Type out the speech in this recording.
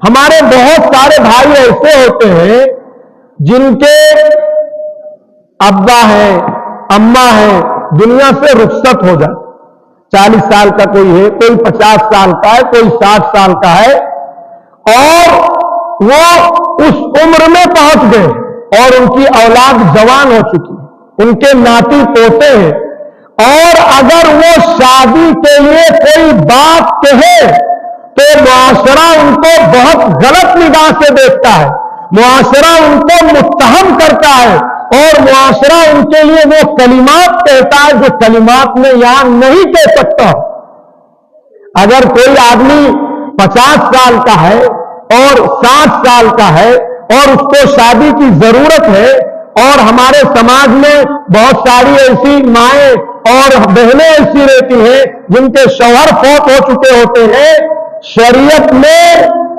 ہمارے بہت سارے بھائی ایسے ہوتے ہیں جن کے ابا ہیں اماں ہیں دنیا سے رخصت ہو جائے، 40 سال کا کوئی ہے، کوئی 50 سال کا ہے، کوئی 60 سال کا ہے، اور وہ اس عمر میں پہنچ گئے اور ان کی اولاد جوان ہو چکی، ان کے ناتی پوتے ہیں، اور اگر وہ شادی کے لیے کوئی بات کہے تو معاشرہ ان کو بہت غلط نگاہ سے دیکھتا ہے، معاشرہ ان کو متہم کرتا ہے، اور معاشرہ ان کے لیے وہ کلمات کہتا ہے جو کلمات میں یہاں نہیں کہہ سکتا۔ اگر کوئی آدمی 50 سال کا ہے اور 60 سال کا ہے اور اس کو شادی کی ضرورت ہے، اور ہمارے سماج میں بہت ساری ایسی مائیں اور بہنیں ایسی رہتی ہیں جن کے شوہر فوت ہو چکے ہوتے ہیں، شریعت میں